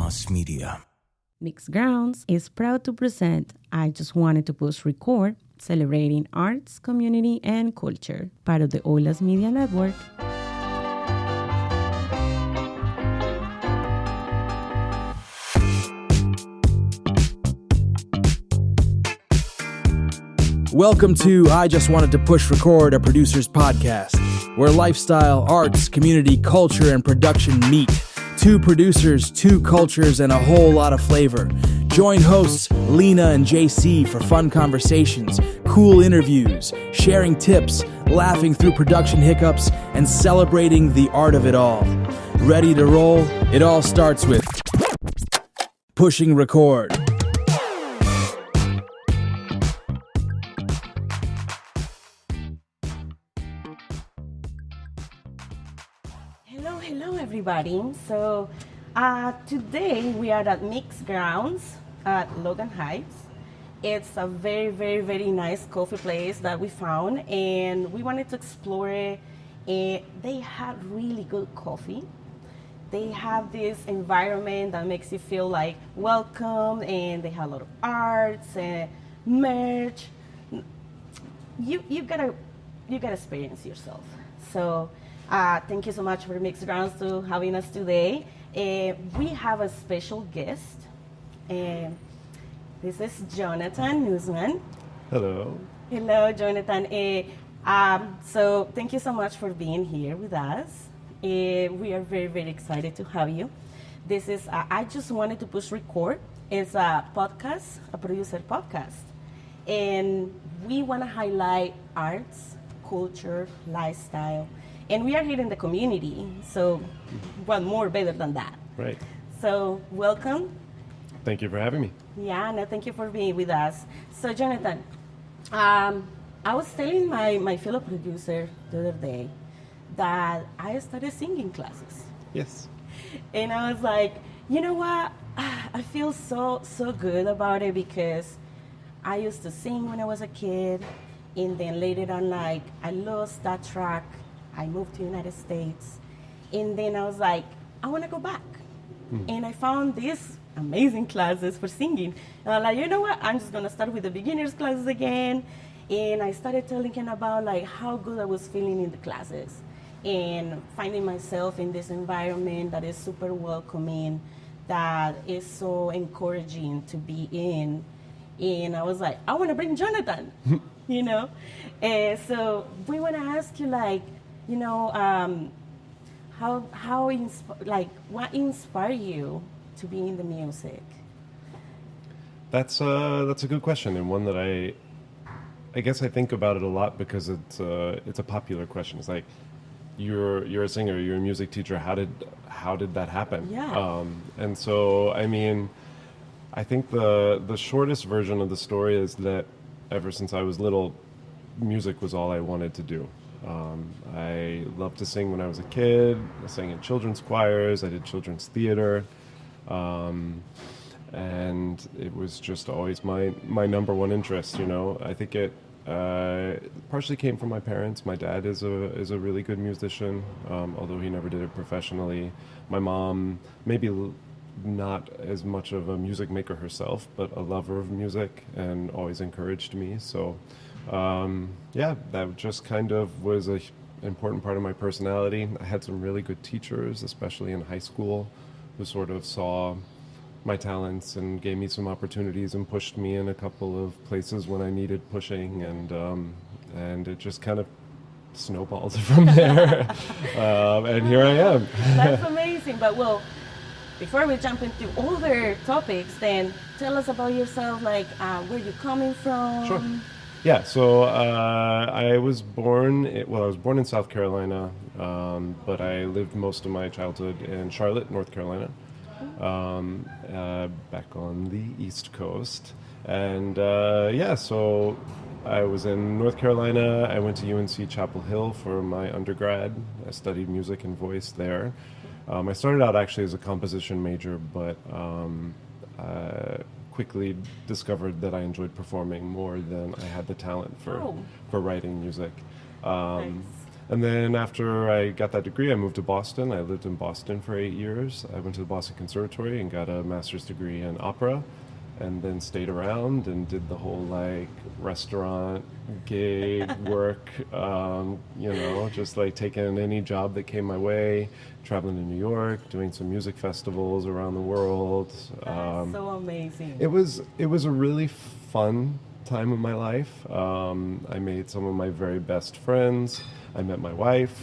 Mass Media. Mixed Grounds is proud to present I Just Wanted to Push Record, celebrating arts, community, and culture, part of the Olas Media Network. Welcome to I Just Wanted to Push Record, a producer's podcast, where lifestyle, arts, community, culture, and production meet. Two producers, two cultures, and a whole lot of flavor. Join hosts Lena and JC for fun conversations, cool interviews, sharing tips, laughing through production hiccups, and celebrating the art of it all. Ready to roll? It all starts with pushing record. Hello everybody. So today we are at Mixed Grounds at Logan Heights. It's a very nice coffee place that we found, and we wanted to explore it. They have really good coffee. They have this environment that makes you feel like welcome, and they have a lot of arts and merch. You gotta experience yourself. So thank you so much for Mixed Grounds to having us today. We have a special guest. This is Jonathan Nussman. Hello. Hello, Jonathan. So thank you so much for being here with us. We are very excited to have you. This is I Just Wanted to Push Record. It's a podcast, a producer podcast. And we want to highlight arts, culture, lifestyle. And we are here in the community, so what more better than that? Right. So welcome. Thank you for having me. Yeah, no, thank you for being with us. So Jonathan, I was telling my fellow producer the other day that I started singing classes. Yes. And I was like, you know what? I feel so good about it because I used to sing when I was a kid, and then later on, like, I lost that track. I moved to the United States, and then I was like, I want to go back. And I found these amazing classes for singing. And I'm like, you know what? I'm just going to start with the beginners classes again. And I started telling him about like how good I was feeling in the classes and finding myself in this environment that is super welcoming, that is so encouraging to be in. And I was like, I want to bring Jonathan, you know? And so we want to ask you, like, you know, what inspired you to be in the music? That's a good question, and one that I guess I think about it a lot because it's a popular question. It's like, you're a singer, you're a music teacher. How did that happen? Yeah. And so, I mean, I think the shortest version of the story is that ever since I was little, music was all I wanted to do. I loved to sing when I was a kid. I sang in children's choirs. I did children's theater. And it was just always my number one interest, you know. I think it partially came from my parents. My dad is a really good musician, although he never did it professionally. My mom, maybe not as much of a music maker herself, but a lover of music and always encouraged me. So yeah, that just kind of was an important part of my personality. I had some really good teachers, especially in high school, who sort of saw my talents and gave me some opportunities and pushed me in a couple of places when I needed pushing, and it just kind of snowballed from there. And here I am. That's amazing. But well, before we jump into other topics, then tell us about yourself, like where you're coming from. Sure. Yeah, so I was born in South Carolina, but I lived most of my childhood in Charlotte, North Carolina, back on the East Coast. And yeah, so I was in North Carolina. I went to UNC Chapel Hill for my undergrad. I studied music and voice there. I started out actually as a composition major, but quickly discovered that I enjoyed performing more than I had the talent for writing music. Nice. And then after I got that degree, I moved to Boston. I lived in Boston for 8 years. I went to the Boston Conservatory and got a master's degree in opera, and then stayed around and did the whole like restaurant gig work, just like taking any job that came my way, traveling to New York, doing some music festivals around the world. That's so amazing. It was a really fun time of my life. I made some of my very best friends. I met my wife,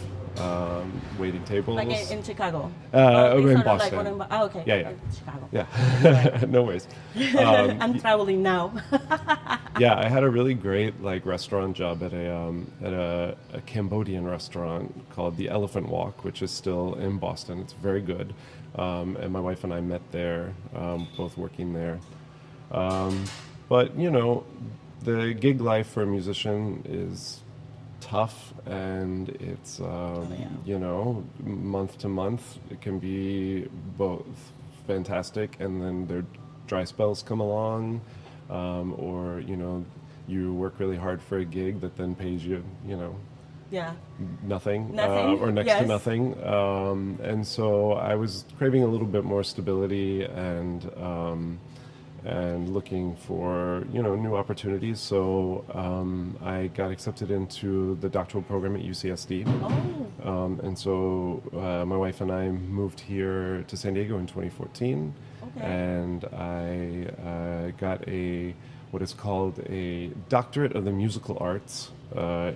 waiting tables. Like in Chicago? In Like Boston. okay. Yeah. In Chicago. Yeah, no worries. I'm traveling now. Yeah, I had a really great like restaurant job at a Cambodian restaurant called the Elephant Walk, which is still in Boston. It's very good, and my wife and I met there, both working there. But the gig life for a musician is tough, and it's month to month it can be both fantastic, and then their dry spells come along, or you work really hard for a gig that then pays you nothing. Or next to nothing, and so I was craving a little bit more stability and looking for new opportunities. So I got accepted into the doctoral program at UCSD. Oh. And so my wife and I moved here to San Diego in 2014. Okay. And I got what is called a doctorate of the musical arts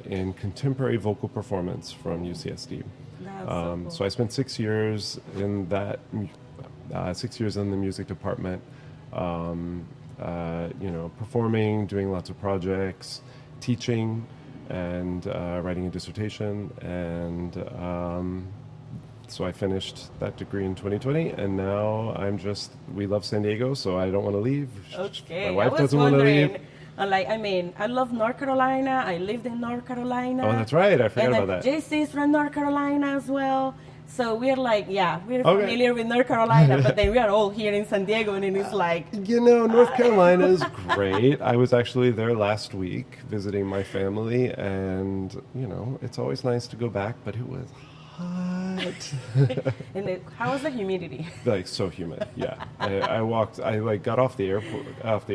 in contemporary vocal performance from UCSD. That's so cool. So I spent 6 years in that, 6 years in the music department. Performing, doing lots of projects, teaching, and writing a dissertation. And so I finished that degree in 2020, and now we love San Diego, so I don't want to leave. Okay. My wife I was doesn't want to wondering, leave. I love North Carolina. I lived in North Carolina. Oh, that's right. I forgot and about that. JC's from North Carolina as well. So we're Okay. familiar with North Carolina, but then we are all here in San Diego, and it's like... North Carolina is great. I was actually there last week visiting my family, and, it's always nice to go back, but it was hot. And how was the humidity? Like, so humid, yeah. I got off the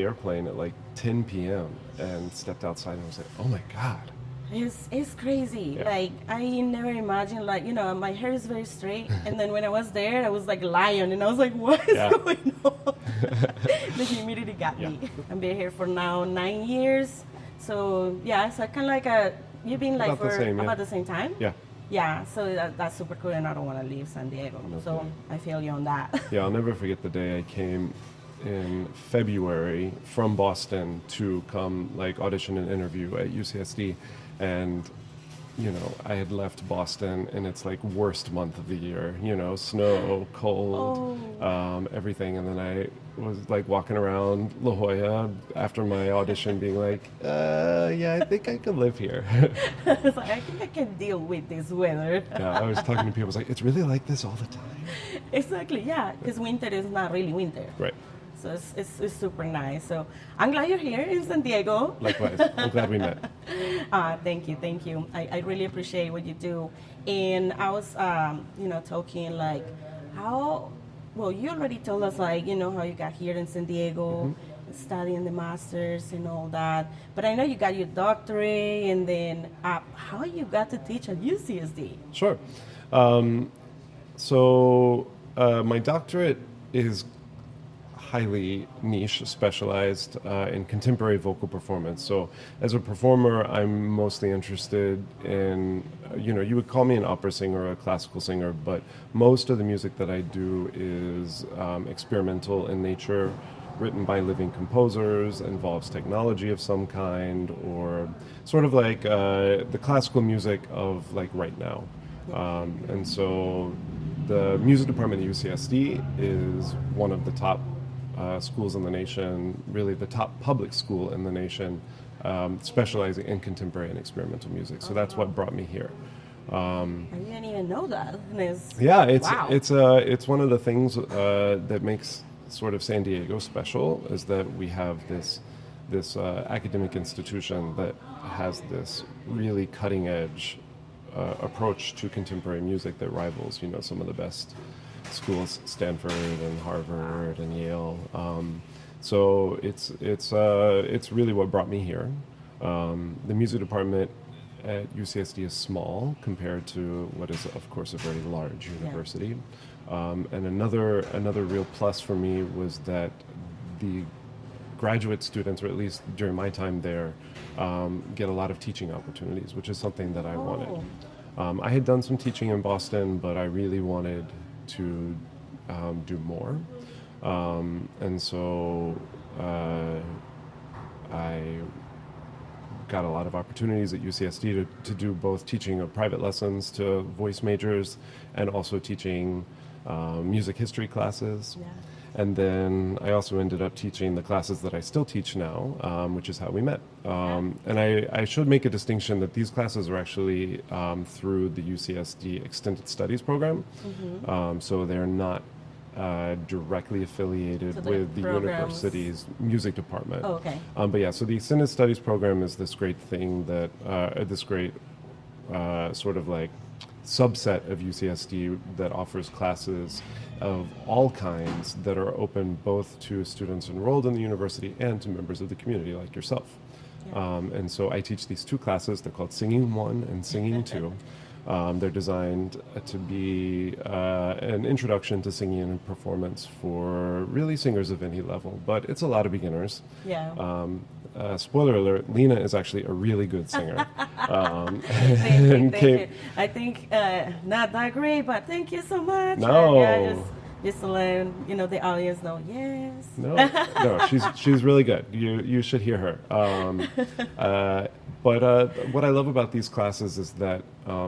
airplane at like 10 p.m. and stepped outside and was like, oh my God. It's crazy. Yeah. Like, I never imagined, my hair is very straight, and then when I was there, I was like a lion, and I was like, what is going on? The humidity got me. I've been here for now 9 years. So, so kind of like you've been like about about the same time? Yeah. Yeah, so that's super cool, and I don't want to leave San Diego. So I feel you on that. Yeah, I'll never forget the day I came in February from Boston to come audition and interview at UCSD. And, I had left Boston, and it's worst month of the year, snow, cold, everything. And then I was walking around La Jolla after my audition being I think I could live here. I was like, I think I can deal with this weather. Yeah, I was talking to people, I was like, it's really like this all the time. Exactly, yeah, because winter is not really winter. Right. So it's super nice. So I'm glad you're here in San Diego. Likewise. I'm glad we met. Thank you. I really appreciate what you do. And I was, talking you already told us how you got here in San Diego, studying the masters and all that. But I know you got your doctorate, and then how you got to teach at UCSD? Sure. My doctorate is highly niche, specialized in contemporary vocal performance. So as a performer, I'm mostly interested in, you would call me an opera singer or a classical singer, but most of the music that I do is experimental in nature, written by living composers, involves technology of some kind, or sort of the classical music of right now. And so the music department at UCSD is one of the top schools in the nation, really the top public school in the nation, specializing in contemporary and experimental music. So that's what brought me here. I didn't even know that. It's one of the things that makes sort of San Diego special, is that we have this academic institution that has this really cutting edge approach to contemporary music that rivals, some of the best schools, Stanford and Harvard and Yale. So it's really what brought me here. The music department at UCSD is small compared to what is, of course, a very large university. And another real plus for me was that the graduate students, or at least during my time there, get a lot of teaching opportunities, which is something that I wanted. I had done some teaching in Boston, but I really wanted to do more. And so I got a lot of opportunities at UCSD to do both teaching of private lessons to voice majors and also teaching music history classes. Yeah. And then I also ended up teaching the classes that I still teach now, which is how we met. And I should make a distinction that these classes are actually through the UCSD Extended Studies program. Mm-hmm. So they're not directly affiliated with the university's music department. Oh, okay. But yeah, so the Extended Studies program is this great thing that, this great sort of like subset of UCSD that offers classes of all kinds that are open both to students enrolled in the university and to members of the community like yourself. Yeah. And so I teach these two classes. They're called Singing 1 and Singing 2. They're designed to be an introduction to singing and performance for really singers of any level, but it's a lot of beginners. Yeah. Spoiler alert, Lena is actually a really good singer. Thank you. I think not that great, but thank you so much. No. Just to let the audience know, yes. No, she's really good. You should hear her. But what I love about these classes is that,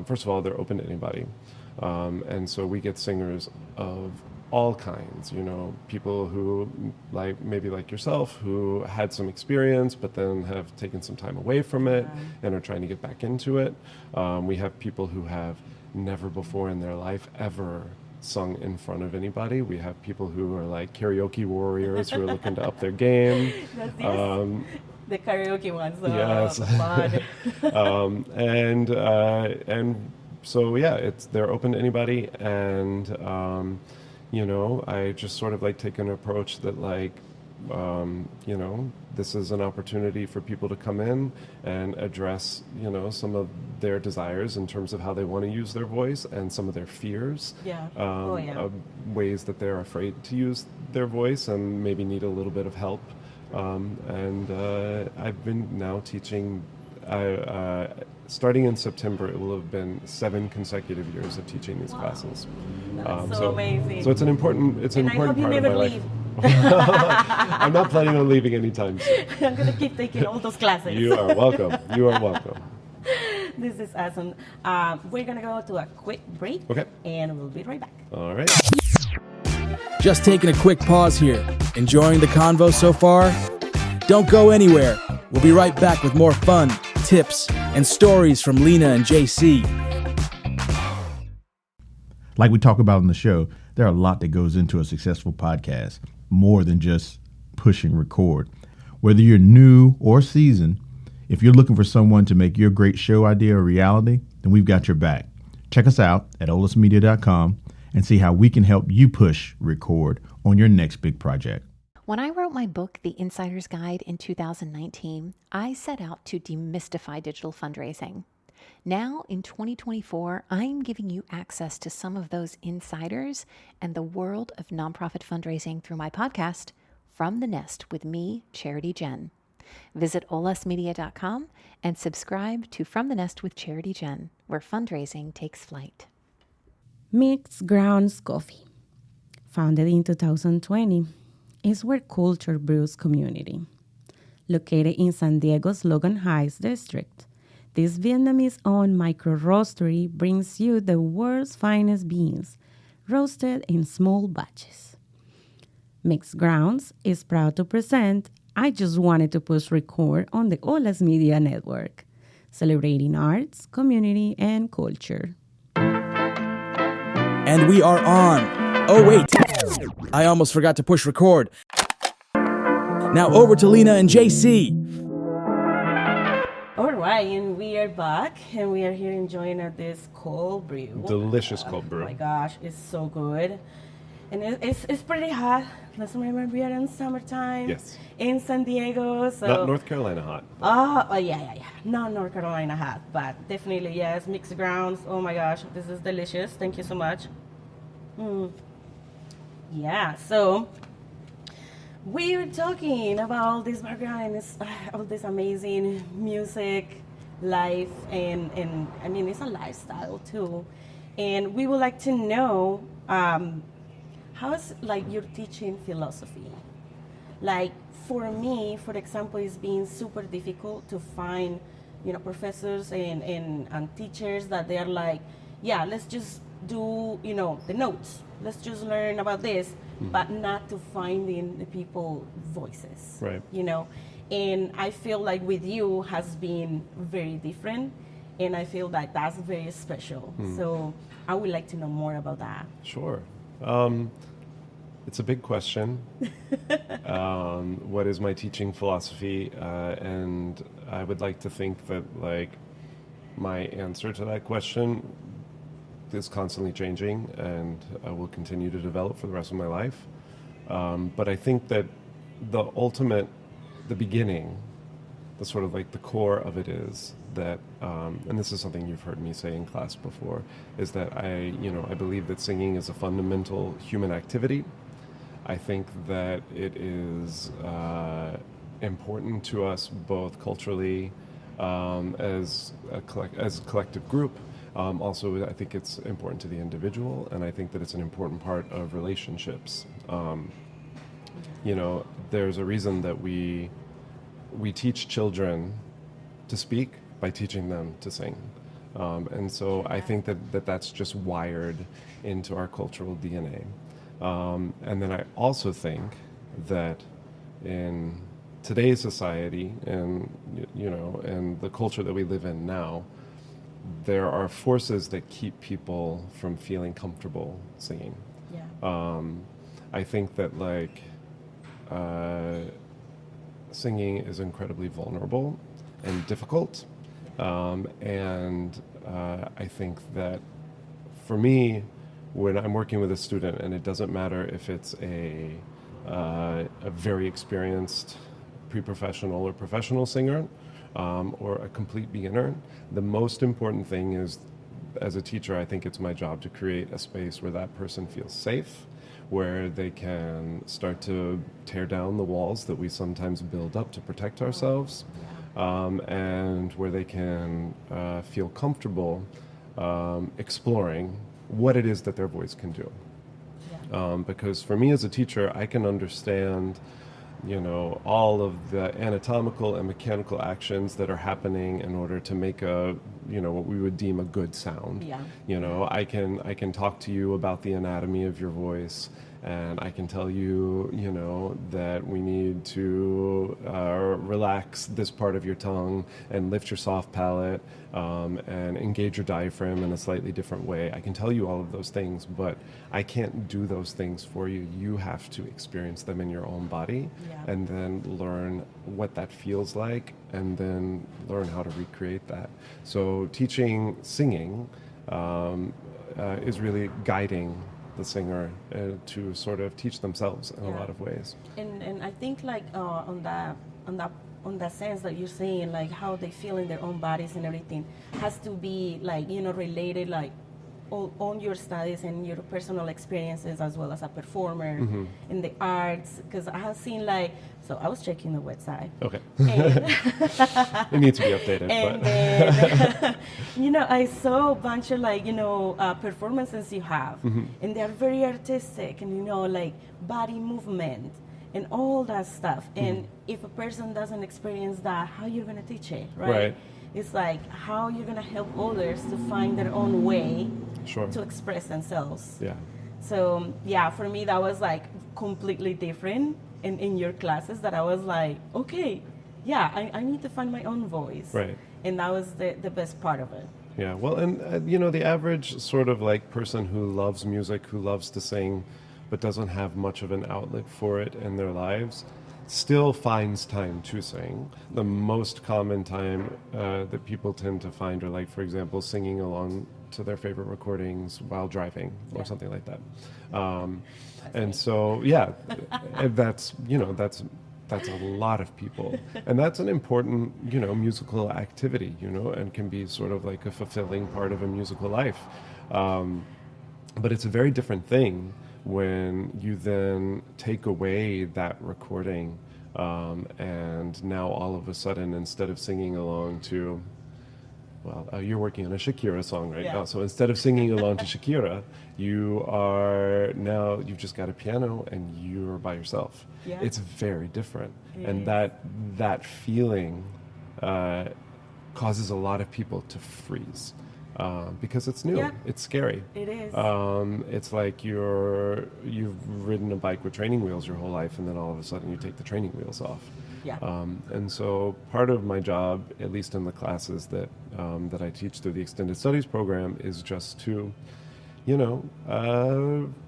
first of all, they're open to anybody. And so we get singers of all kinds, people who maybe like yourself, who had some experience, but then have taken some time away from it and are trying to get back into it. We have people who have never before in their life ever sung in front of anybody. We have people who are like karaoke warriors who are looking to up their game. The karaoke ones, yes. Fun. And so yeah, they're open to anybody, and I just sort of take an approach that this is an opportunity for people to come in and address, some of their desires in terms of how they want to use their voice and some of their fears. Yeah. Ways that they're afraid to use their voice and maybe need a little bit of help. And I've been now teaching, starting in September, it will have been 7 consecutive years of teaching these classes. That's so amazing. So it's an important part of my life. I'm not planning on leaving anytime soon. I'm going to keep taking all those classes. You are welcome. You are welcome. This is awesome. We're going to go to a quick break. Okay. And we'll be right back. All right. Just taking a quick pause here. Enjoying the convo so far? Don't go anywhere. We'll be right back with more fun, tips, and stories from Lena and JC. Like we talk about in the show, there are a lot that goes into a successful podcast, more than just pushing record. Whether you're new or seasoned, if you're looking for someone to make your great show idea a reality, then we've got your back. Check us out at olismedia.com and see how we can help you push record on your next big project. When I wrote my book, The Insider's Guide, in 2019, I set out to demystify digital fundraising. Now, in 2024, I'm giving you access to some of those insiders and the world of nonprofit fundraising through my podcast, From the Nest with me, Charity Jen. Visit olismedia.com and subscribe to From the Nest with Charity Jen, where fundraising takes flight. Mixed Grounds Coffee, founded in 2020, is where culture brews community. Located in San Diego's Logan Heights district, this Vietnamese-owned micro-roastery brings you the world's finest beans, roasted in small batches. Mixed Grounds is proud to present I Just Wanted to Push Record on the Olas Media Network, celebrating arts, community, and culture. And we are on. Oh, wait. I almost forgot to push record. Now over to Lena and JC. All right, and we are back, and we are here enjoying this cold brew. Delicious cold brew. Oh my gosh, it's so good. And it's pretty hot. Let's remember we are in summertime. Yes. In San Diego, so. Not North Carolina hot. Oh, yeah. Not North Carolina hot, but definitely, yes, mixed grounds. Oh my gosh, this is delicious. Thank you so much. Yeah, so we were talking about this background, all this amazing music, life, and I mean, it's a lifestyle too. And we would like to know, how's like your teaching philosophy? Like for me, for example, it's been super difficult to find, professors and teachers that they're like, yeah, let's just do, the notes. Let's just learn about this, but not to finding the people voices. Right. And I feel like with you has been very different, and I feel like that's very special. So I would like to know more about that. Sure. It's a big question. What is my teaching philosophy? And I would like to think that my answer to that question is constantly changing and will continue to develop for the rest of my life. But I think that the beginning, the sort of the core of it is that, and this is something you've heard me say in class before, is that I believe that singing is a fundamental human activity. I think that it is important to us both culturally as a collective group. Also, I think it's important to the individual, and I think that it's an important part of relationships. There's a reason that we teach children to speak by teaching them to sing. And so I think that that's just wired into our cultural DNA. And then I also think that in today's society and the culture that we live in now, there are forces that keep people from feeling comfortable singing. Yeah. I think that singing is incredibly vulnerable and difficult, and I think that for me, when I'm working with a student, and it doesn't matter if it's a very experienced pre-professional or professional singer, or a complete beginner, the most important thing is, as a teacher, I think it's my job to create a space where that person feels safe, where they can start to tear down the walls that we sometimes build up to protect ourselves, and where they can feel comfortable exploring what it is that their voice can do. Yeah. Because for me as a teacher, I can understand all of the anatomical and mechanical actions that are happening in order to make what we would deem a good sound. Yeah. I can talk to you about the anatomy of your voice, and I can tell you, that we need to relax this part of your tongue and lift your soft palate, and engage your diaphragm in a slightly different way. I can tell you all of those things, but I can't do those things for you. You have to experience them in your own body, and then learn what that feels like, and then learn how to recreate that. So teaching singing is really guiding the singer to sort of teach themselves in a lot of ways. And I think on that sense that you're saying, how they feel in their own bodies and everything has to be related on your studies and your personal experiences as well as a performer in the arts, because I have seen so I was checking the website. Okay. And it needs to be updated. and but. then, I saw a bunch of performances you have, and they're very artistic, and body movement and all that stuff. And if a person doesn't experience that, how you're gonna teach it, right? It's how you're gonna help others to find their own way to express themselves. Yeah. So for me that was completely different in your classes, that I was okay, I need to find my own voice. Right. And that was the best part of it. Yeah, well, and the average sort of person who loves music, who loves to sing, but doesn't have much of an outlet for it in their lives, still finds time to sing. The most common time that people tend to find are, like, for example, singing along to their favorite recordings while driving or something like that. And so, that's a lot of people. And that's an important, musical activity, and can be sort of like a fulfilling part of a musical life. But it's a very different thing when you then take away that recording, and now all of a sudden, instead of singing along to, you're working on a Shakira song right now. So instead of singing along to Shakira, you've just got a piano and you're by yourself. Yeah. It's very different. And that feeling causes a lot of people to freeze. Because it's new. Yeah. It's scary. It is. It's like you've ridden a bike with training wheels your whole life, and then all of a sudden you take the training wheels off. Yeah. And so part of my job, at least in the classes that I teach through the Extended Studies program, is just to,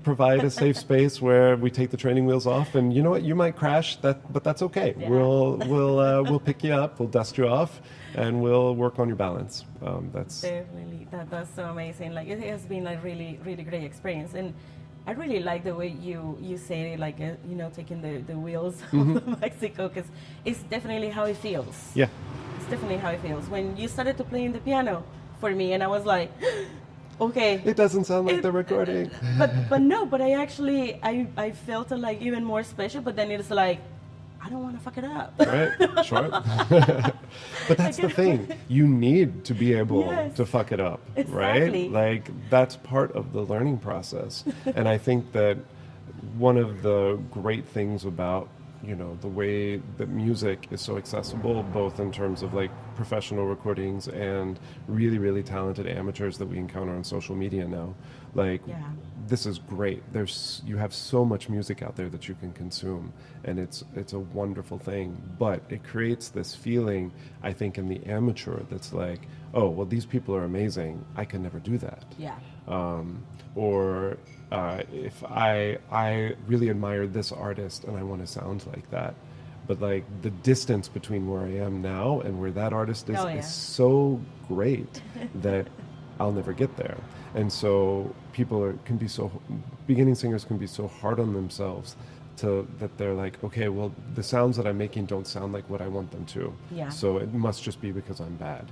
provide a safe space where we take the training wheels off, and you know what, you might crash, but that's okay. Yeah. We'll pick you up, we'll dust you off, and we'll work on your balance. That's definitely that's so amazing. Like, it has been a really, really great experience, and I really like the way you say it, like, taking the wheels of Mexico, because it's definitely how it feels. Yeah, it's definitely how it feels. When you started to play the piano for me, and I was like, okay, it doesn't sound like the recording. But I actually I felt it like even more special. But then it's like, I don't want to fuck it up. Right, sure. But that's the thing. You need to be able to fuck it up, exactly. Right? Like, that's part of the learning process. And I think that one of the great things about, the way that music is so accessible, both in terms of, like, professional recordings and really, really talented amateurs that we encounter on social media now. Like, this is great. You have so much music out there that you can consume, and it's a wonderful thing. But it creates this feeling, I think, in the amateur that's like, oh, well, these people are amazing, I can never do that. Yeah. Or if I really admire this artist and I want to sound like that, but, like, the distance between where I am now and where that artist is so great that I'll never get there. And so beginning singers can be so hard on themselves that they're like, okay, well, the sounds that I'm making don't sound like what I want them to. Yeah. So it must just be because I'm bad.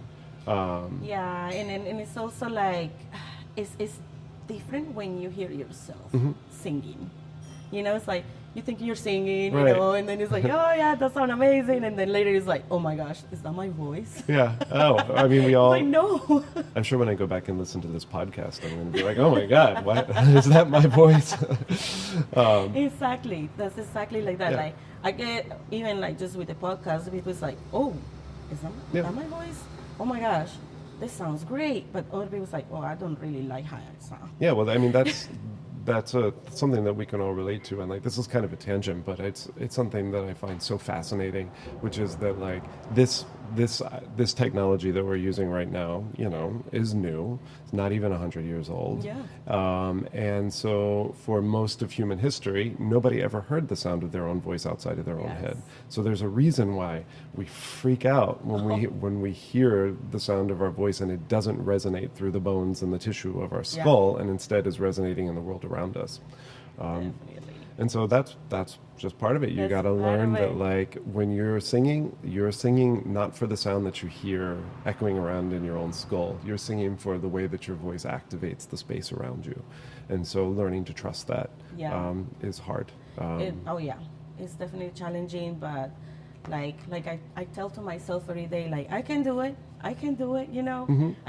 And it's also like, it's different when you hear yourself singing. It's like, you think you're singing, and then it's like, oh yeah, that sounds amazing, and then later it's like, oh my gosh, is that my voice? Yeah. Oh, I mean, we all. I know. I'm sure when I go back and listen to this podcast, I'm going to be like, oh my God, what is that my voice? Exactly. That's exactly like that. Yeah. Like, I get, even like just with the podcast, people's like, oh, is that my voice? Oh my gosh, this sounds great. But other people's like, well, I don't really like how I sound. Yeah, well, I mean, that's something that we can all relate to, and, like, this is kind of a tangent, but it's something that I find so fascinating, which is that, like, this technology that we're using right now, is new. It's not even 100 years old. Yeah. And so for most of human history, nobody ever heard the sound of their own voice outside of their own head. So there's a reason why we freak out when we hear the sound of our voice and it doesn't resonate through the bones and the tissue of our skull, and instead is resonating in the world around us. And so that's just part of it. You got to learn that, like, when you're singing not for the sound that you hear echoing around in your own skull. You're singing for the way that your voice activates the space around you. And so learning to trust that is hard. It's definitely challenging, but like I tell to myself every day, like, I can do it. I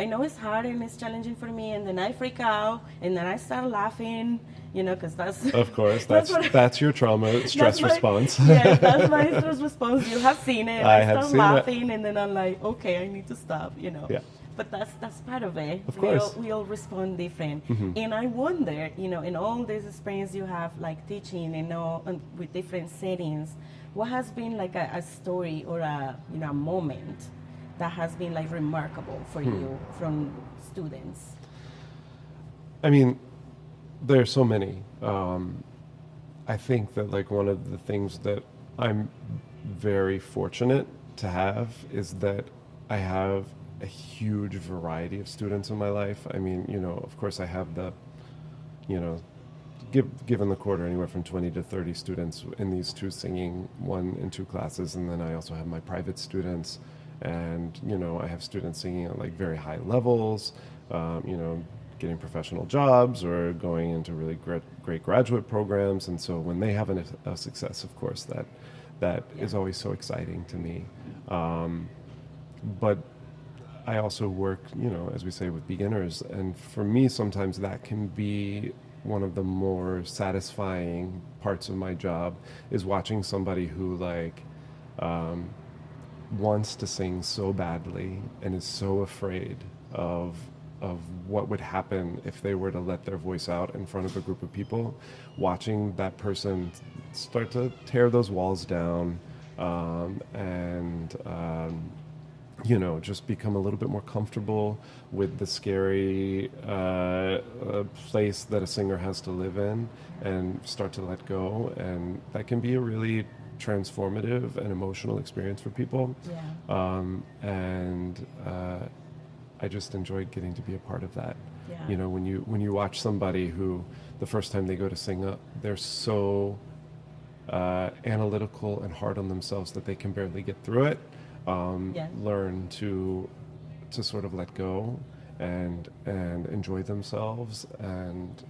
know it's hard and it's challenging for me, and then I freak out, and then I start laughing, because that's... Of course, that's your trauma stress response. Yes, that's my stress response. You have seen it. I start laughing, and then I'm like, okay, I need to stop, Yeah. But that's part of it. Of course. We all respond different. And I wonder, in all this experience you have, like, teaching, with different settings, what has been, like, a story or a moment that has been, like, remarkable for you from students? I mean, there are so many. I think that, like, one of the things that I'm very fortunate to have is that I have a huge variety of students in my life. I mean, of course I have the, given the quarter, anywhere from 20 to 30 students in these two singing 1 and 2 classes. And then I also have my private students, and, I have students singing at like very high levels, getting professional jobs or going into really great graduate programs. And so when they have a success, of course, that is always so exciting to me. But I also work, as we say, with beginners. And for me, sometimes that can be one of the more satisfying parts of my job, is watching somebody who wants to sing so badly and is so afraid of what would happen if they were to let their voice out in front of a group of people. Watching that person start to tear those walls down, and just become a little bit more comfortable with the scary place that a singer has to live in, and start to let go. And that can be a really transformative and emotional experience for people. I just enjoyed getting to be a part of that. When you watch somebody who the first time they go to sing up, they're so analytical and hard on themselves that they can barely get through it. Learn to sort of let go and enjoy themselves, and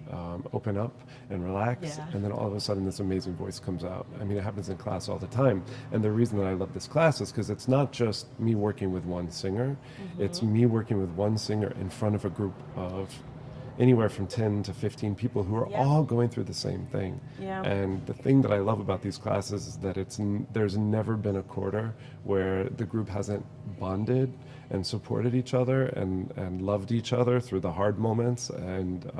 open up and relax, and then all of a sudden this amazing voice comes out. I mean, it happens in class all the time, and the reason that I love this class is because it's not just me working with one singer, it's me working with one singer in front of a group of anywhere from 10 to 15 people who are all going through the same thing. And the thing that I love about these classes is that there's never been a quarter where the group hasn't bonded and supported each other and loved each other through the hard moments, and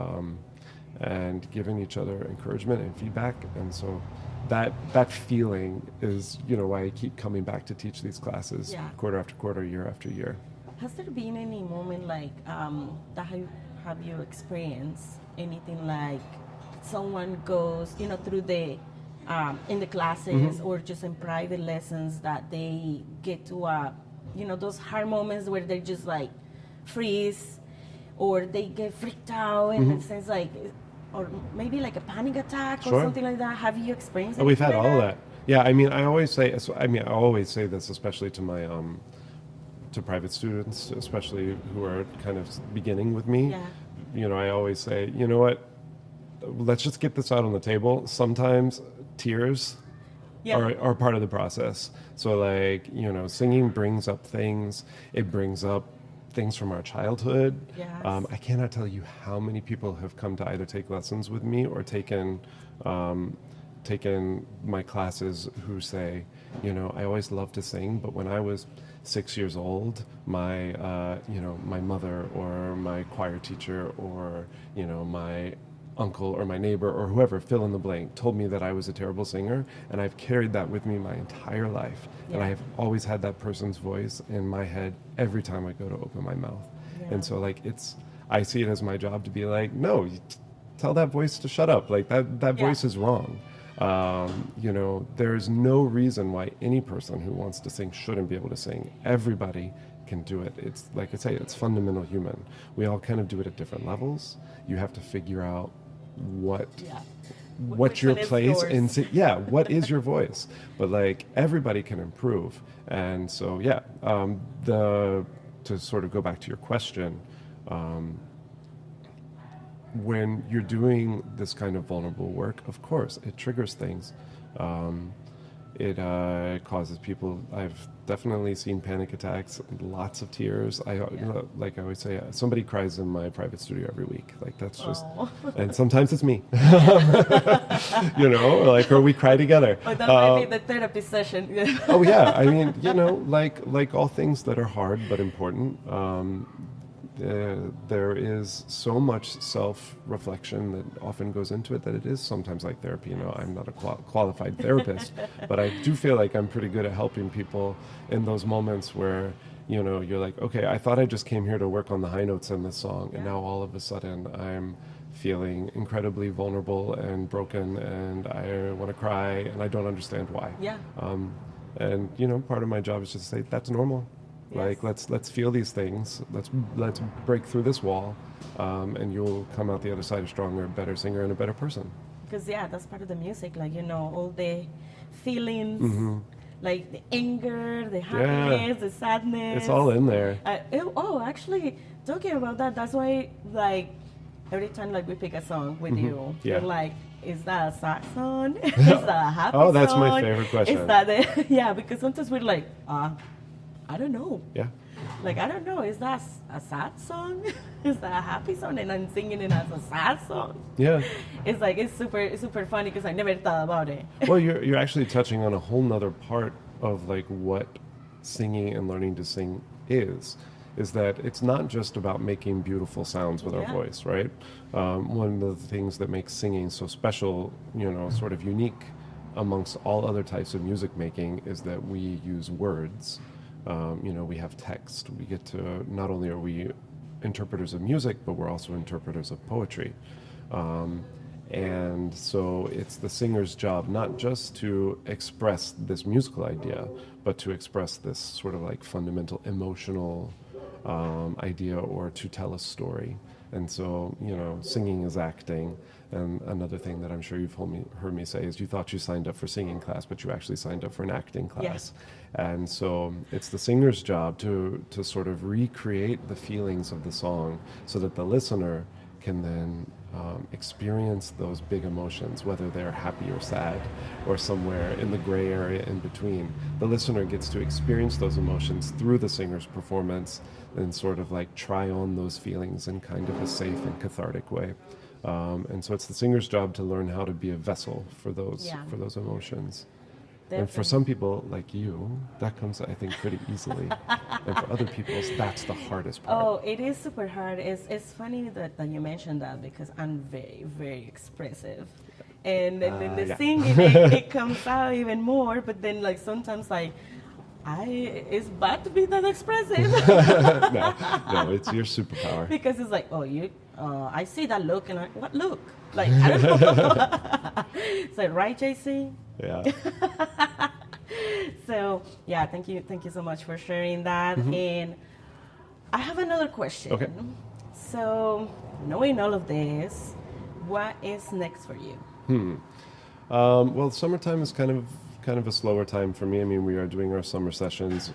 given each other encouragement and feedback. And so that feeling is why I keep coming back to teach these classes quarter after quarter, year after year. Has there been any moment that have you experienced anything like someone goes through the in the classes or just in private lessons, that they get to those hard moments where they just freeze, or they get freaked out, and it sounds or maybe like a panic attack or something like that? Have you experienced We've had all of that? Yeah, I mean, I always say this, especially to my to private students, especially who are kind of beginning with me. I always say, what, let's just get this out on the table. Sometimes tears are part of the process. So singing brings up things. It brings up things from our childhood. I cannot tell you how many people have come to either take lessons with me or taken my classes who say, I always loved to sing, but when I was 6 years old, my my mother or my choir teacher or my uncle or my neighbor or whoever, fill in the blank, told me that I was a terrible singer, and I've carried that with me my entire life. And I have always had that person's voice in my head every time I go to open my mouth. And so I see it as my job to be like, no, tell that voice to shut up. That voice is wrong. There's no reason why any person who wants to sing shouldn't be able to sing. Everybody can do it. It's like I say, it's fundamental human. We all kind of do it at different levels. You have to figure out what's your place in what is your voice. But everybody can improve. And so to sort of go back to your question, when you're doing this kind of vulnerable work, of course, it triggers things. It causes people. I've definitely seen panic attacks, lots of tears. I always say, somebody cries in my private studio every week. That's just, and sometimes it's me. Or we cry together. Or that might be the therapy session. I mean, like all things that are hard but important. There is so much self-reflection that often goes into it that it is sometimes like therapy. I'm not a qualified therapist, but I do feel like I'm pretty good at helping people in those moments where, you're like, okay, I thought I just came here to work on the high notes in this song, and now all of a sudden I'm feeling incredibly vulnerable and broken, and I want to cry, and I don't understand why. Yeah. And part of my job is just to say that's normal. Yes. Like let's feel these things. Let's break through this wall, and you'll come out the other side a stronger, better singer and a better person. Because that's part of the music, like all the feelings, like the anger, the happiness, the sadness. It's all in there. Actually, talking about that, that's why like every time like we pick a song with you, Yeah. you're like, is that a sad song? Is that a happy song? Oh, that's my favorite question. Is that because sometimes we're like, I don't know. Yeah. Like, I don't know, is that a sad song? Is that a happy song? And I'm singing it as a sad song. Yeah. It's like, it's super funny because I never thought about it. Well, you're actually touching on a whole nother part of like what singing and learning to sing is that it's not just about making beautiful sounds with our voice, right? One of the things that makes singing so special, sort of unique amongst all other types of music making is that we use words. We have text. We get to, not only are we interpreters of music, but we're also interpreters of poetry. And so it's the singer's job not just to express this musical idea, but to express this sort of like fundamental emotional idea, or to tell a story. And so, singing is acting. And another thing that I'm sure you've heard me say is you thought you signed up for singing class, but you actually signed up for an acting class. Yeah. And so it's the singer's job to sort of recreate the feelings of the song so that the listener can then experience those big emotions, whether they're happy or sad or somewhere in the gray area in between. The listener gets to experience those emotions through the singer's performance and sort of like try on those feelings in kind of a safe and cathartic way. And so it's the singer's job to learn how to be a vessel for those emotions. Definitely. And for some people like you, that comes, I think, pretty easily. And for other people, that's the hardest part. Oh, it is super hard. It's funny that you mentioned that because I'm very, very expressive. And then the singing, it comes out even more. But then like sometimes like, it's bad to be that expressive. No, it's your superpower. Because it's like, I see that look, and what look? Like, I don't know. It's like, right, JC? Yeah. So, thank you so much for sharing that. And I have another question. Okay. So, knowing all of this, what is next for you? Well, summertime is kind of a slower time for me. I mean, we are doing our summer sessions,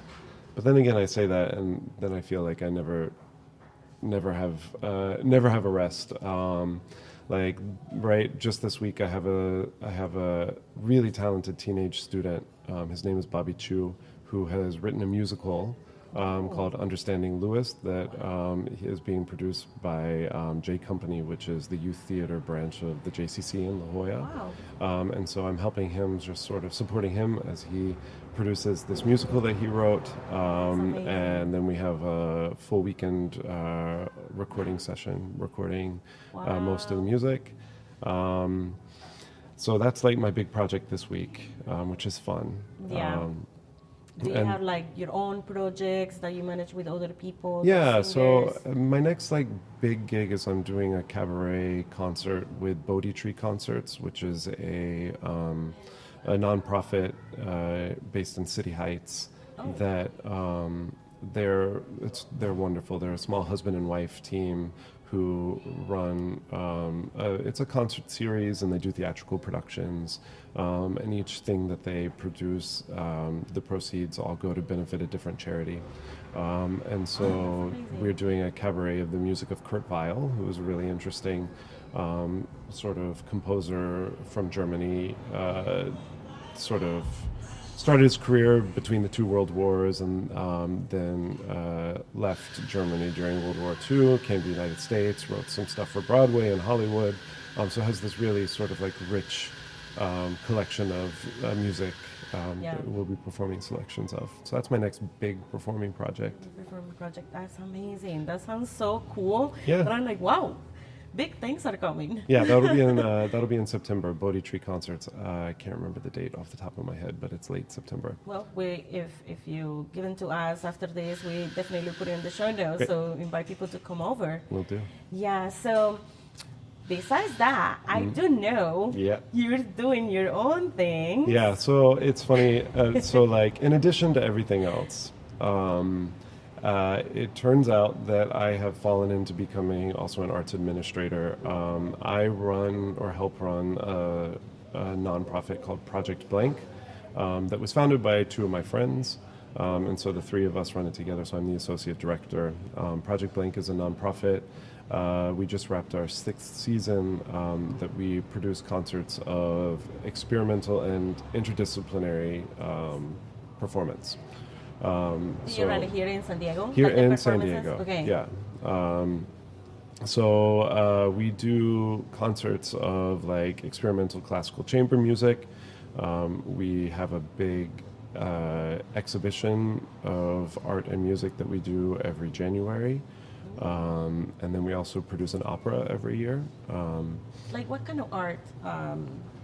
but then again, I say that, and then I feel like I never have a rest. Just this week, I have a really talented teenage student. His name is Bobby Chu, who has written a musical called Understanding Lewis that is being produced by J Company, which is the youth theater branch of the JCC in La Jolla. Wow. And so I'm helping him, just sort of supporting him as he produces this musical that he wrote. And then we have a full weekend recording session, most of the music. So that's like my big project this week, which is fun. Yeah. Do you have like your own projects that you manage with other people? Yeah, so singers? my next like big gig is I'm doing a cabaret concert with Bodhi Tree Concerts, which is a nonprofit based in City Heights. That they're wonderful. They're a small husband and wife team who run it's a concert series, and they do theatrical productions, and each thing that they produce, the proceeds all go to benefit a different charity. And so we're doing a cabaret of the music of Kurt Weill, who is a really interesting sort of composer from Germany, sort of started his career between the two world wars, and then left Germany during World War II, came to the United States, wrote some stuff for Broadway and Hollywood, so has this really sort of like rich collection of music that we'll be performing selections of. So that's my next big performing project. That's amazing. That sounds so cool. Yeah. And I'm like, wow, big things are coming. Yeah, that'll be in September. Bodhi Tree Concerts. I can't remember the date off the top of my head, but it's late September. Well, if you give it to us after this, we definitely put it in the show notes. Great. So invite people to come over. Will do. Yeah. So Besides that, I do know you're doing your own thing. Yeah, so it's funny. So, like, in addition to everything else, it turns out that I have fallen into becoming also an arts administrator. I run or help run a nonprofit called Project Blank that was founded by two of my friends. And so the three of us run it together. So I'm the associate director. Project Blank is a nonprofit. We just wrapped our 6th season that we produce concerts of experimental and interdisciplinary performance. You run it here in San Diego? Here like the in San Diego. Okay. Yeah. So we do concerts of like experimental classical chamber music. We have a big exhibition of art and music that we do every January. And then we also produce an opera every year. Like what kind of art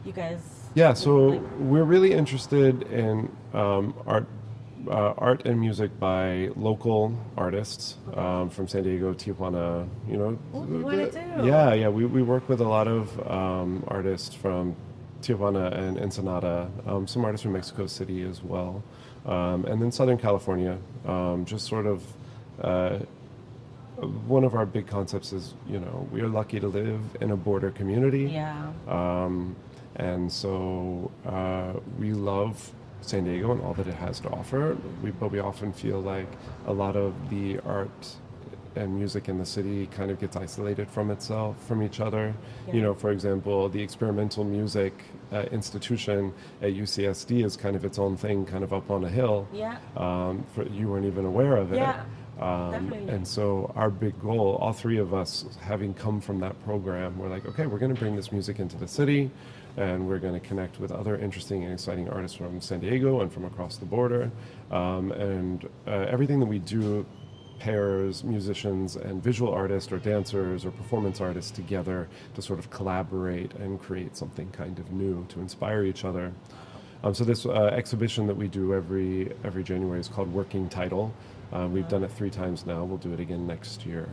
you guys? Yeah, so like? we're really interested in art and music by local artists from San Diego, Tijuana. You know, Tijuana too. Yeah. We work with a lot of artists from Tijuana and Ensenada, some artists from Mexico City as well, and then Southern California. Just sort of one of our big concepts is, you know, we are lucky to live in a border community. Yeah. And so we love San Diego and all that it has to offer. But we often feel like a lot of the art and music in the city kind of gets isolated from itself, from each other. Yeah. You know, for example, the experimental music institution at UCSD is kind of its own thing, kind of up on a hill. Yeah. You weren't even aware of it. Yeah. Definitely. And so our big goal, all three of us having come from that program, we're like, okay, we're going to bring this music into the city, and we're going to connect with other interesting and exciting artists from San Diego and from across the border. And everything that we do pairs musicians and visual artists or dancers or performance artists together to sort of collaborate and create something kind of new to inspire each other. So this exhibition that we do every January is called Working Title. We've done it 3 times now. We'll do it again next year.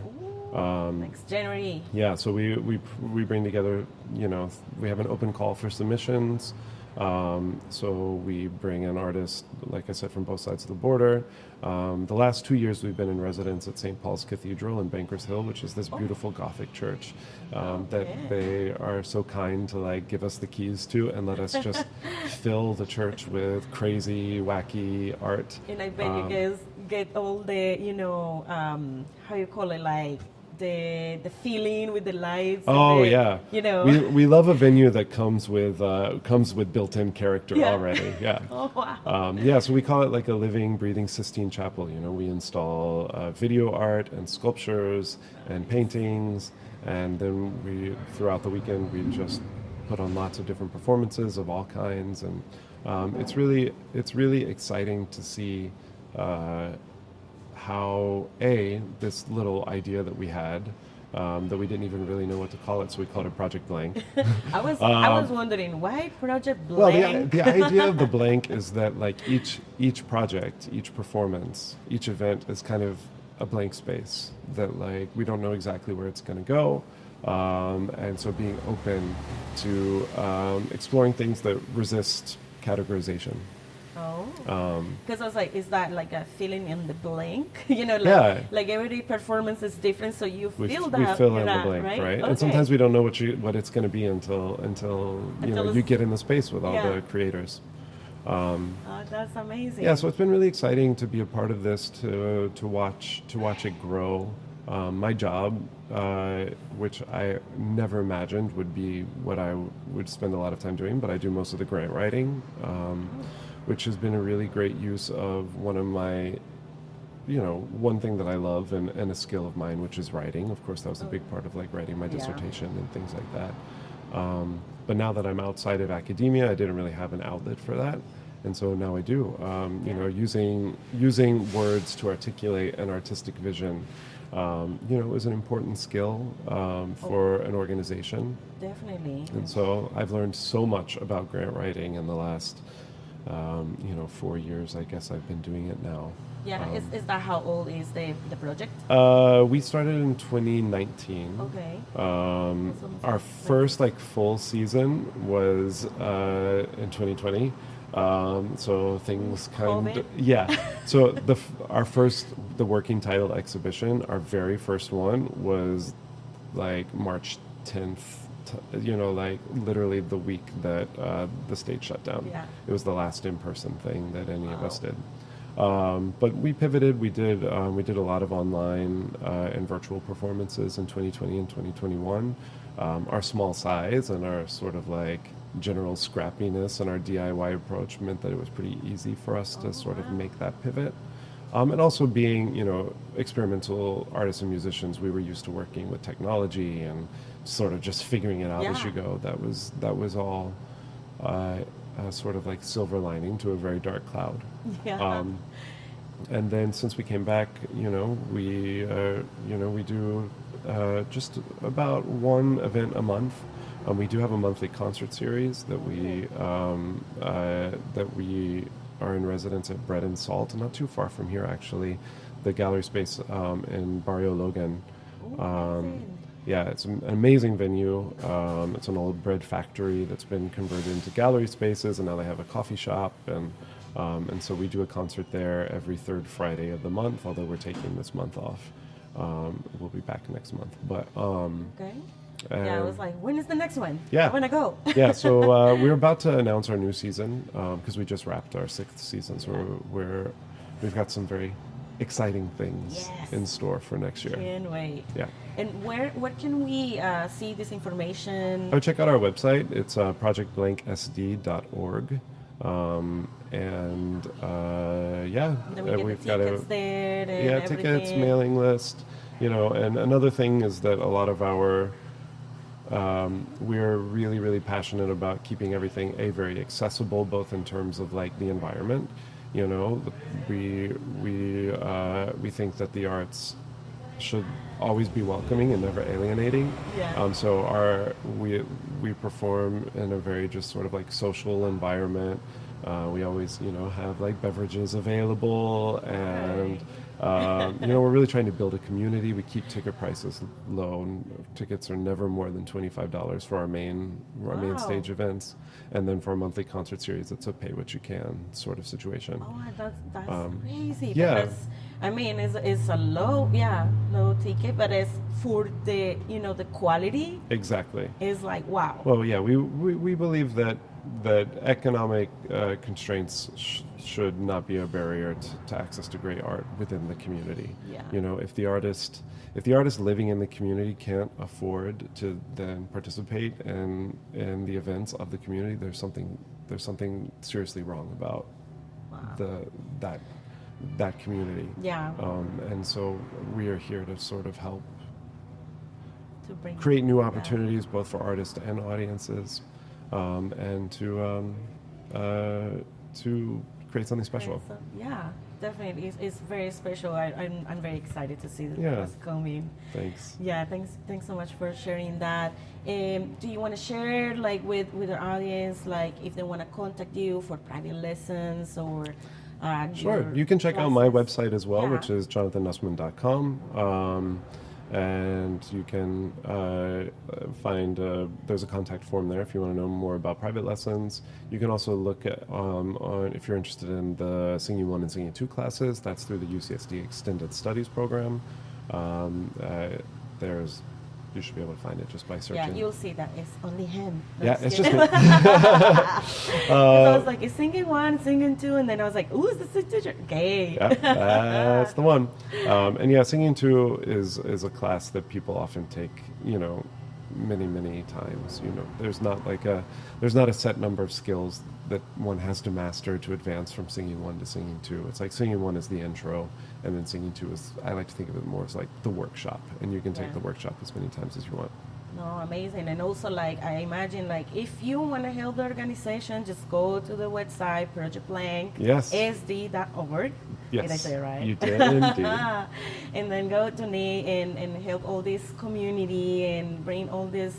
Next January. Yeah, so we bring together, you know, we have an open call for submissions. So we bring in artists, like I said, from both sides of the border. The last 2 years we've been in residence at St. Paul's Cathedral in Bankers Hill, which is this beautiful Gothic church that they are so kind to like give us the keys to and let us just fill the church with crazy, wacky art. And I bet you guys get all the, you know, how you call it, like the feeling with the lights. Oh, the, yeah. You know. We love a venue that comes with built-in character already. Yeah. Oh, wow. Yeah, so we call it like a living, breathing Sistine Chapel. You know, we install video art and sculptures and paintings, and then we, throughout the weekend, we just put on lots of different performances of all kinds, and it's really exciting to see how this little idea that we had that we didn't even really know what to call it, so we called it Project Blank. I was wondering why Project Blank. Well, the idea of the blank is that like each project, each performance, each event is kind of a blank space that like we don't know exactly where it's going to go, and so being open to exploring things that resist categorization. Oh, because I was like, is that like a feeling in the blank? You know, like, Yeah. like every performance is different, so you We feel fill in the blank, right? Okay. And sometimes we don't know what it's going to be until you get in the space with all the creators. Oh, that's amazing. Yeah, so it's been really exciting to be a part of this, to watch it grow. My job, which I never imagined would be what I would spend a lot of time doing, but I do most of the grant writing, which has been a really great use of one of my, one thing that I love and a skill of mine, which is writing. Of course, that was a big part of like writing my dissertation and things like that. But now that I'm outside of academia, I didn't really have an outlet for that. And so now I do, using words to articulate an artistic vision, is an important skill for an organization. Definitely. And so I've learned so much about grant writing in the last 4 years, I guess I've been doing it now. Yeah, is that how old is the project? We started in 2019. Okay. Our first full season was in 2020. So things COVID? So the working title exhibition, our very first one was March 10th. Literally the week that the state shut down. Yeah. It was the last in-person thing that any of us did. But we pivoted. We did a lot of online and virtual performances in 2020 and 2021. Our small size and our sort of general scrappiness and our DIY approach meant that it was pretty easy for us to sort of make that pivot. And also being, experimental artists and musicians, we were used to working with technology and sort of just figuring it out as you go. That was all sort of silver lining to a very dark cloud. Yeah. And then since we came back, we do just about one event a month. We do have a monthly concert series that we are in residence at Bread and Salt, not too far from here actually, the gallery space in Barrio Logan. Yeah, it's an amazing venue. It's an old bread factory that's been converted into gallery spaces, and now they have a coffee shop, and so we do a concert there every third Friday of the month, although we're taking this month off. We'll be back next month, but okay. Yeah, I was like, when is the next one? Yeah. I want to go. Yeah, so we're about to announce our new season because we just wrapped our 6th season, so we've got some very exciting things in store for next year. Can't wait. Yeah. And where can we see this information? Oh, check out our website. It's projectblanksd.org. Then we get we've the got tickets there and tickets, everything. mailing list. And another thing is that a lot of our we're really, really passionate about keeping everything very accessible, both in terms of the environment. We think that the arts should always be welcoming and never alienating. Yeah. So we perform in a very just sort of social environment. We always have beverages available, and we're really trying to build a community. We keep ticket prices low. Tickets are never more than $25 for our main stage events, and then for a monthly concert series, it's a pay what you can sort of situation. Oh, that's crazy. Yeah. Because, I mean, it's a low ticket, but it's for the the quality. Exactly. It's wow. Well, yeah, we believe that economic constraints should not be a barrier to access to great art within the community. Yeah. If the artist living in the community can't afford to then participate in the events of the community, there's something seriously wrong about that community. Yeah. And so we are here to sort of help To bring create new opportunities both for artists and audiences. And to create something special. So, yeah, definitely, it's very special. I'm very excited to see Yeah. this coming. Thanks. Yeah, thanks so much for sharing that. Do you want to share with our audience if they want to contact you for private lessons or? Sure. You can check out my classes? website as well, Yeah. which is jonathannussman.com. And you can find there's a contact form there if you want to know more about private lessons. You can also look at on if you're interested in the Singing 1 and Singing 2 classes. That's through the UCSD Extended Studies program. You should be able to find it just by searching. Yeah, you'll see that it's only him. No, Yeah, it's just kidding. me. I was like, it's Singing 1, Singing 2, and then I was like, ooh, is this a teacher? Okay. Yeah, that's the one. And yeah, Singing 2 is a class that people often take, many times. There's not a set number of skills that one has to master to advance from Singing 1 to Singing 2. It's like Singing 1 is the intro, and then Singing 2 is, I like to think of it more as like the workshop, and you can take the workshop as many times as you want. No, amazing. And also, I imagine, if you want to help the organization, just go to the website, projectblanksd.org. Did I Yes, say it right? you did indeed. And then go donate and help all this community and bring all this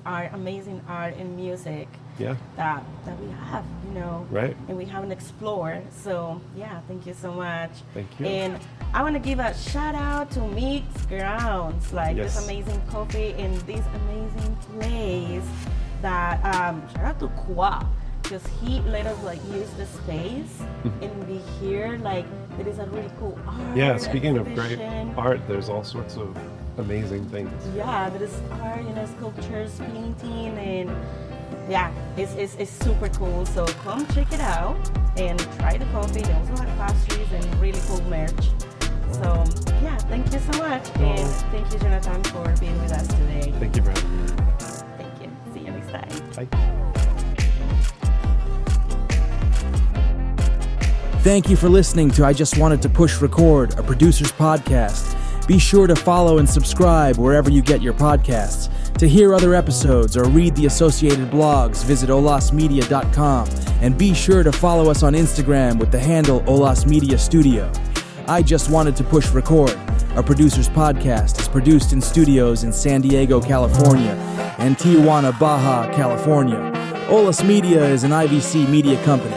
art, amazing art and music Yeah, that we have, you know. right. And we haven't explored. So yeah, thank you so much. Thank you. And I want to give a shout out to Mix Grounds, like Yes. this amazing coffee in this amazing place. That shout out to Kwa, because he let us like use the space and be here. Like it is a really cool art. Yeah, speaking of great exhibition. art, there's all sorts of amazing things. Yeah, there is art, you know, sculptures, painting, and yeah, it's super cool. So come check it out and try the coffee. They also have pastries and really cool merch. So yeah, thank you so much, and thank you, Jonathan, for being with us today. Thank you for having me. Thank you. See you next time. Bye. Thank you for listening to I Just Wanted to Push Record, a producer's podcast. Be sure to follow and subscribe wherever you get your podcasts. To hear other episodes or read the associated blogs, visit olasmedia.com. And be sure to follow us on Instagram with the handle Olas Media Studio. I Just Wanted to Push Record, a producer's podcast, is produced in studios in San Diego, California, and Tijuana, Baja, California. Olas Media is an IVC media company.